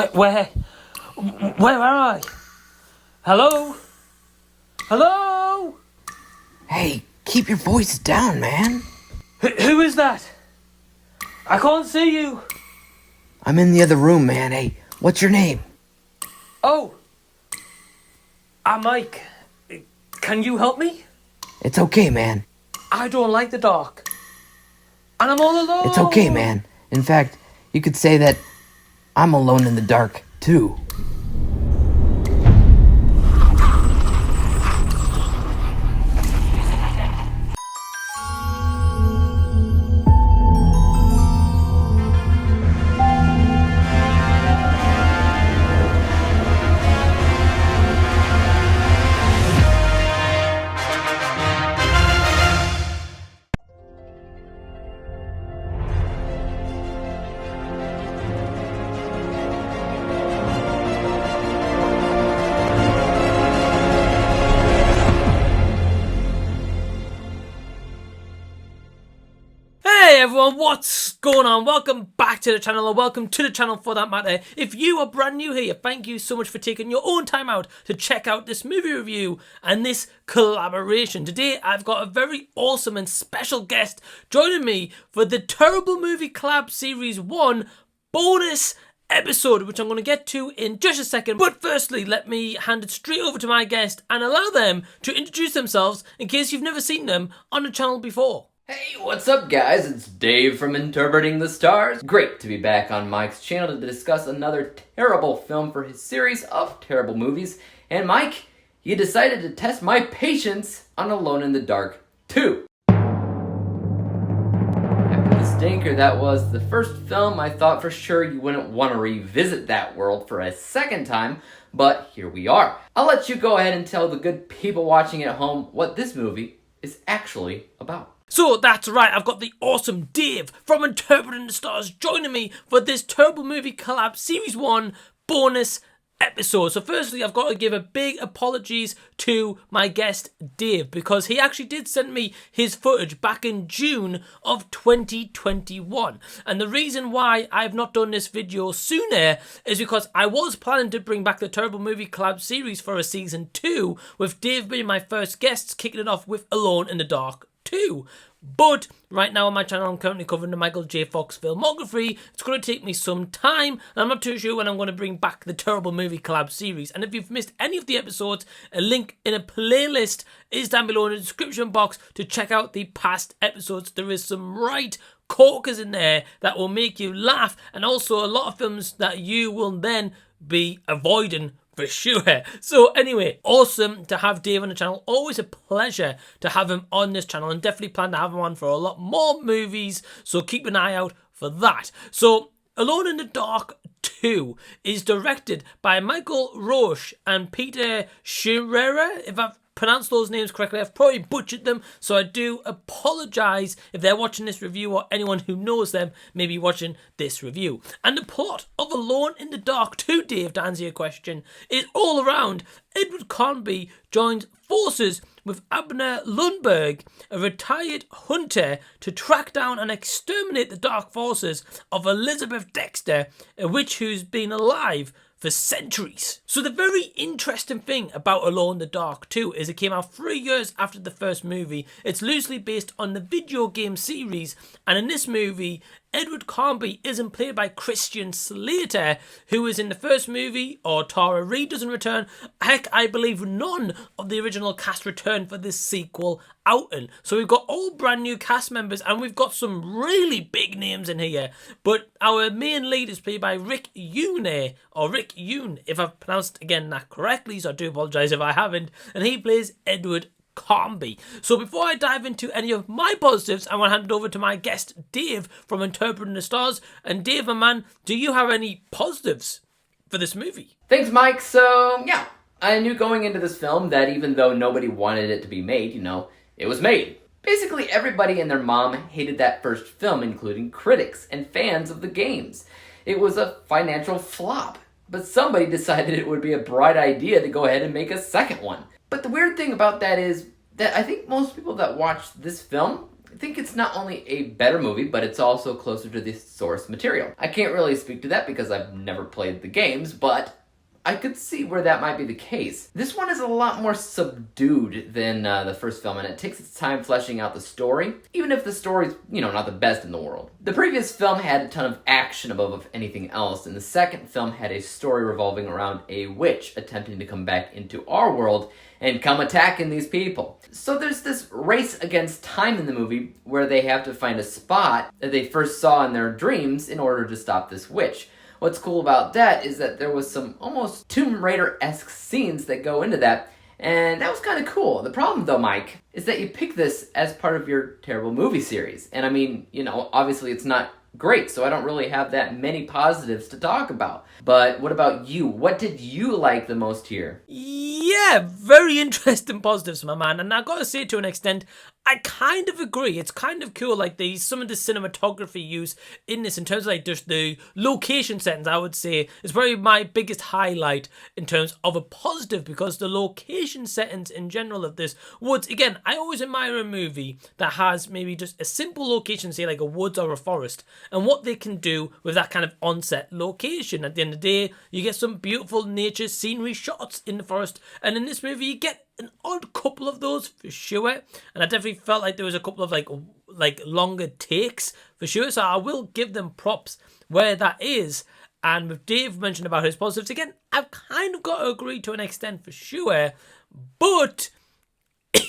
Where am I? Hello? Hello? Hey, keep your voice down, man. Who is that? I can't see you. I'm in the other room, man. Hey, what's your name? Oh. I'm Mike. Can you help me? It's okay, man. I don't like the dark. And I'm all alone. It's okay, man. In fact, you could say that I'm alone in the dark, too. Hey everyone, what's going on? Welcome back to the channel, or welcome to the channel for that matter. If you are brand new here, thank you so much for taking your own time out to check out this movie review and this collaboration. Today I've got a very awesome and special guest joining me for the Terrible Movie Collab Series 1 bonus episode, which I'm going to get to in just a second. But firstly, let me hand it straight over to my guest and allow them to introduce themselves in case you've never seen them on the channel before. Hey, what's up guys? It's Dave from Interpreting the Stars. Great to be back on Mike's channel to discuss another terrible film for his series of terrible movies. And Mike, you decided to test my patience on Alone in the Dark 2. After the stinker that was the first film, I thought for sure you wouldn't want to revisit that world for a second time, but here we are. I'll let you go ahead and tell the good people watching at home what this movie is actually about. So that's right, I've got the awesome Dave from Interpreting the Stars joining me for this Terrible Movie Collab Series 1 bonus episode. So firstly, I've got to give a big apologies to my guest Dave, because he actually did send me his footage back in June of 2021. And the reason why I've not done this video sooner is because I was planning to bring back the Terrible Movie Collab series for a season 2, with Dave being my first guest, kicking it off with Alone in the Dark 2. But right now on my channel I'm currently covering the Michael J. Fox filmography. It's going to take me some time, and I'm not too sure when I'm going to bring back the Terrible Movie Collab series. And if you've missed any of the episodes, a link in a playlist is down below in the description box to check out the past episodes. There is some right corkers in there that will make you laugh, and also a lot of films that you will then be avoiding for sure. So anyway, awesome to have Dave on the channel. Always a pleasure to have him on this channel, and definitely plan to have him on for a lot more movies, so keep an eye out for that. So Alone in the Dark 2 is directed by Michael Roche and Peter Scheerer. If I've pronounced those names correctly, I've probably butchered them, so I do apologise if they're watching this review, or anyone who knows them may be watching this review. And the plot of Alone in the Dark 2, Dave, to answer your question, is all around Edward Carnby joins forces with Abner Lundberg, a retired hunter, to track down and exterminate the dark forces of Elizabeth Dexter, a witch who's been alive for centuries. So the very interesting thing about Alone in the Dark 2 is it came out 3 years after the first movie. It's loosely based on the video game series, and in this movie, Edward Carnby isn't played by Christian Slater, who is in the first movie, or Tara Reid doesn't return. Heck, I believe none of the original cast return for this sequel outing. So we've got all brand new cast members, and we've got some really big names in here. But our main lead is played by Rick Yune, or Rick Yune, if I've pronounced again that correctly, so I do apologise if I haven't. And he plays Edward Carnby. So before I dive into any of my positives, I want to hand it over to my guest Dave from Interpreting the Stars. And Dave, my man, do you have any positives for this movie? Thanks Mike. So yeah, I knew going into this film that even though nobody wanted it to be made, it was made. Basically everybody and their mom hated that first film, including critics and fans of the games. It was a financial flop, but somebody decided it would be a bright idea to go ahead and make a second one. But the weird thing about that is that I think most people that watched this film I think it's not only a better movie, but it's also closer to the source material. I can't really speak to that because I've never played the games, but I could see where that might be the case. This one is a lot more subdued than the first film, and it takes its time fleshing out the story, even if the story's, not the best in the world. The previous film had a ton of action above anything else, and the second film had a story revolving around a witch attempting to come back into our world and come attacking these people. So there's this race against time in the movie where they have to find a spot that they first saw in their dreams in order to stop this witch. What's cool about that is that there was some almost Tomb Raider-esque scenes that go into that, and that was kind of cool. The problem though, Mike, is that you pick this as part of your terrible movie series. And I mean, obviously it's not great, so I don't really have that many positives to talk about. But what about you? What did you like the most here? Yeah, very interesting positives, my man. And I gotta say, to an extent, I kind of agree. It's kind of cool, like some of the cinematography used in this, in terms of like just the location settings, I would say is probably my biggest highlight in terms of a positive, because the location settings in general of this woods, again, I always admire a movie that has maybe just a simple location, say like a woods or a forest, and what they can do with that kind of on-set location. At the end of the day, you get some beautiful nature scenery shots in the forest, and in this movie you get an odd couple of those for sure, and I definitely felt like there was a couple of like longer takes for sure, so I will give them props where that is. And with Dave mentioned about his positives, again, I've kind of got to agree to an extent for sure, but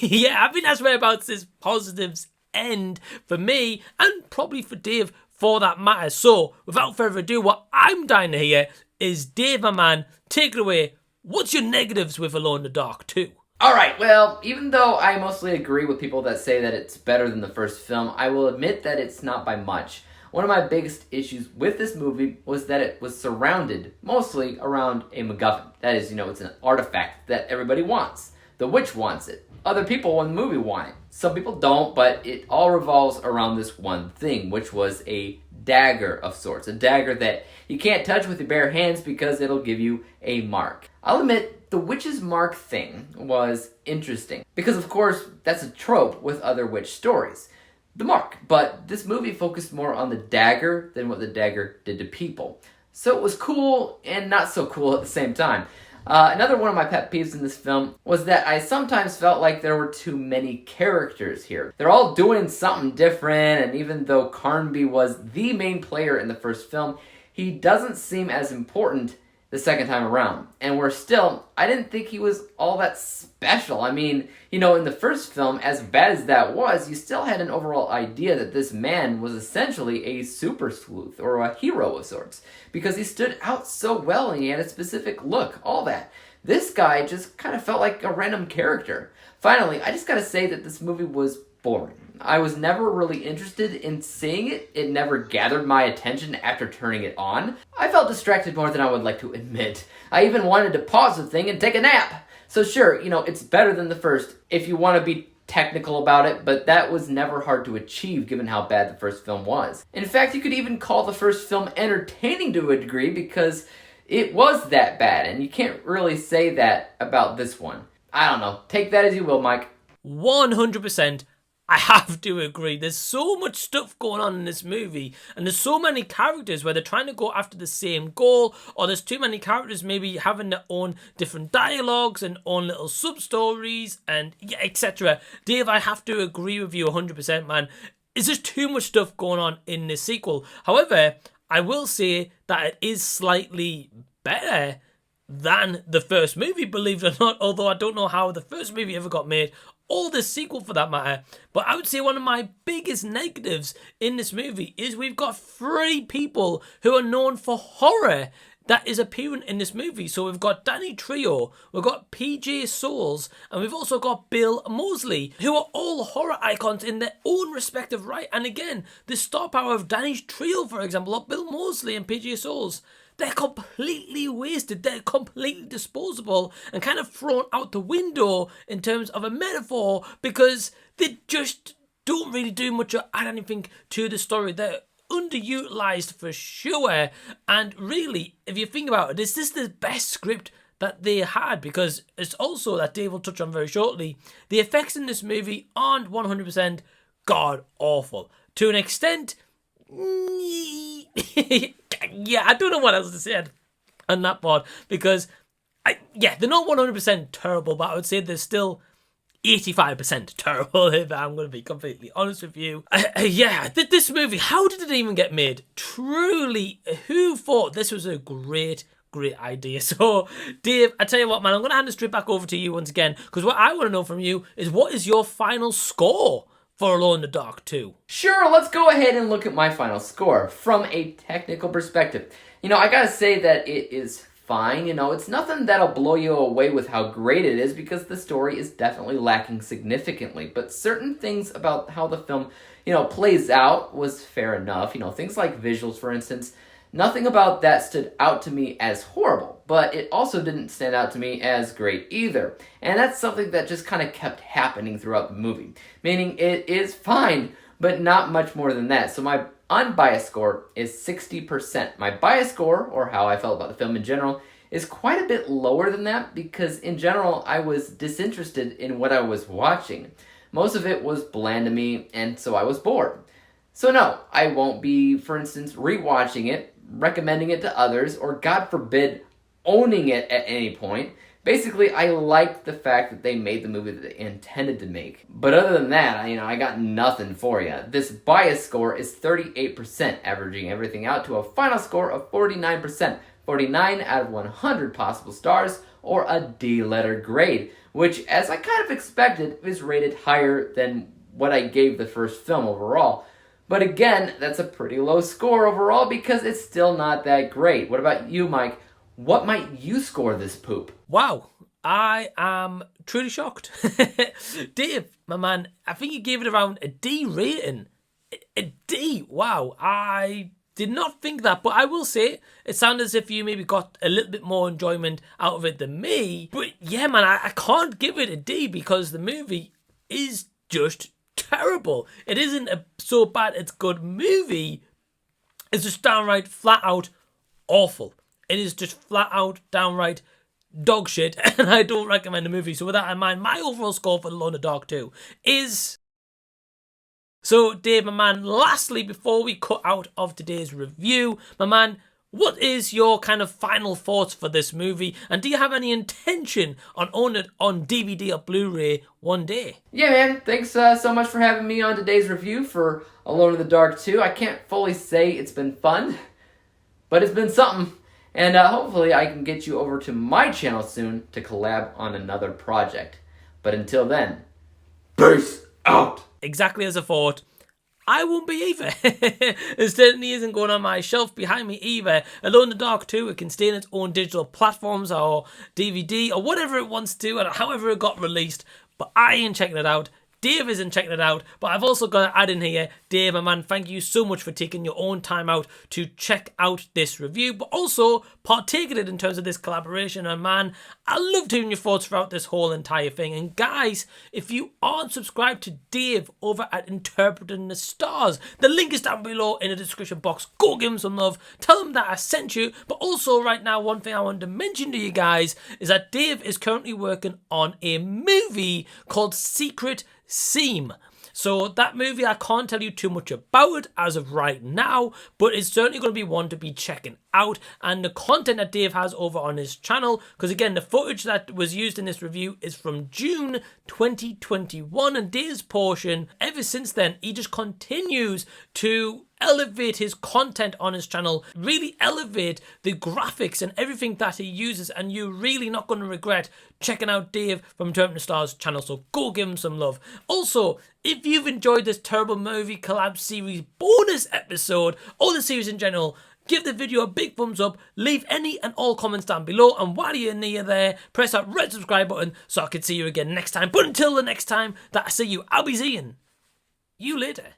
yeah, I think that's whereabouts this positives end for me, and probably for Dave for that matter. So without further ado, what I'm dying to hear is, Dave, my man, take it away. What's your negatives with Alone in the Dark 2? Alright, well, even though I mostly agree with people that say that it's better than the first film, I will admit that it's not by much. One of my biggest issues with this movie was that it was surrounded mostly around a MacGuffin. That is, it's an artifact that everybody wants. The witch wants it. Other people in the movie want it. Some people don't, but it all revolves around this one thing, which was a dagger of sorts. A dagger that you can't touch with your bare hands because it'll give you a mark. I'll admit, the witch's mark thing was interesting, because of course that's a trope with other witch stories. The mark. But this movie focused more on the dagger than what the dagger did to people. So it was cool and not so cool at the same time. Another one of my pet peeves in this film was that I sometimes felt like there were too many characters here. They're all doing something different, and even though Carnby was the main player in the first film, he doesn't seem as important the second time around. And worse still, I didn't think he was all that special. I mean, in the first film, as bad as that was, you still had an overall idea that this man was essentially a super sleuth, or a hero of sorts, because he stood out so well and he had a specific look, all that. This guy just kind of felt like a random character. Finally, I just gotta say that this movie was boring. I was never really interested in seeing it. It never gathered my attention after turning it on. I felt distracted more than I would like to admit. I even wanted to pause the thing and take a nap. So sure, it's better than the first if you want to be technical about it, but that was never hard to achieve given how bad the first film was. In fact, you could even call the first film entertaining to a degree because it was that bad, and you can't really say that about this one. I don't know. Take that as you will, Mike. 100%. I have to agree. There's so much stuff going on in this movie, and there's so many characters where they're trying to go after the same goal, or there's too many characters maybe having their own different dialogues and own little sub-stories and etc. Dave, I have to agree with you 100%, man. It's just too much stuff going on in this sequel. However, I will say that it is slightly better than the first movie, believe it or not, although I don't know how the first movie ever got made, or the sequel for that matter. But I would say one of my biggest negatives in this movie is we've got 3 people who are known for horror that is appearing in this movie. So we've got Danny Trejo, we've got PJ Souls, and we've also got Bill Moseley, who are all horror icons in their own respective right. And again, the star power of Danny Trejo, for example, or Bill Moseley and PJ Souls, they're completely wasted. They're completely disposable and kind of thrown out the window in terms of a metaphor, because they just don't really do much or add anything to the story. They're underutilized for sure. And really, if you think about it, is this the best script that they had? Because it's also, that Dave will touch on very shortly, the effects in this movie aren't 100% god awful. To an extent, yeah, I don't know what else to say on that part, because they're not 100% terrible, but I would say they're still 85% terrible, if I'm going to be completely honest with you. This movie, how did it even get made? Truly, who thought this was a great idea? So, Dave, I tell you what, man, I'm going to hand it straight back over to you once again, because what I want to know from you is, what is your final score for Alone in the Dark 2? Sure, let's go ahead and look at my final score from a technical perspective. I gotta say that it is fine. It's nothing that'll blow you away with how great it is, because the story is definitely lacking significantly. But certain things about how the film, plays out was fair enough. Things like visuals, for instance. Nothing about that stood out to me as horrible, but it also didn't stand out to me as great either. And that's something that just kind of kept happening throughout the movie. Meaning it is fine, but not much more than that. So my unbiased score is 60%. My biased score, or how I felt about the film in general, is quite a bit lower than that, because in general I was disinterested in what I was watching. Most of it was bland to me, and so I was bored. So no, I won't be, for instance, rewatching it, recommending it to others, or God forbid, owning it at any point. Basically, I liked the fact that they made the movie that they intended to make. But other than that, I got nothing for you. This bias score is 38%, averaging everything out to a final score of 49%. 49 out of 100 possible stars, or a D-letter grade, which, as I kind of expected, is rated higher than what I gave the first film overall. But again, that's a pretty low score overall, because it's still not that great. What about you, Mike? What might you score this poop? Wow, I am truly shocked. Dave, my man, I think you gave it around a D rating. A D, wow. I did not think that, but I will say, it sounded as if you maybe got a little bit more enjoyment out of it than me. But yeah, man, I can't give it a D, because the movie is just terrible. It isn't a so bad it's good movie. It's just downright flat out awful. It is just flat out downright dog shit, and I don't recommend the movie. So with that in mind, my overall score for Alone in the Dark 2 is... So Dave, my man, lastly, before we cut out of today's review, my man, what is your kind of final thoughts for this movie? And do you have any intention on owning it on DVD or Blu-ray one day? Yeah, man. Thanks so much for having me on today's review for Alone in the Dark 2. I can't fully say it's been fun, but it's been something. And hopefully I can get you over to my channel soon to collab on another project. But until then, peace out. Exactly as I thought. I won't be either. It certainly isn't going on my shelf behind me either. Alone in the Dark 2, it can stay in its own digital platforms or DVD or whatever it wants to, and however it got released. But I ain't checking it out. Dave isn't checking it out, but I've also got to add in here, Dave, my man, thank you so much for taking your own time out to check out this review, but also partake in it in terms of this collaboration. And man, I loved hearing your thoughts throughout this whole entire thing. And guys, if you aren't subscribed to Dave over at Interpreting the Stars, the link is down below in the description box. Go give him some love. Tell him that I sent you. But also right now, one thing I wanted to mention to you guys is that Dave is currently working on a movie called Secret Seam. So that movie, I can't tell you too much about it as of right now, but it's certainly going to be one to be checking out. And the content that Dave has over on his channel, because again, the footage that was used in this review is from June 2021, and Dave's portion, ever since then, he just continues to elevate his content on his channel, really elevate the graphics and everything that he uses, and you're really not going to regret checking out Dave from Interpreting the Stars channel, so go give him some love. Also, if you've enjoyed this terrible movie collab series bonus episode, or the series in general, give the video a big thumbs up, leave any and all comments down below, and while you're near there, press that red subscribe button so I can see you again next time. But until the next time that I see you, I'll be seeing you later.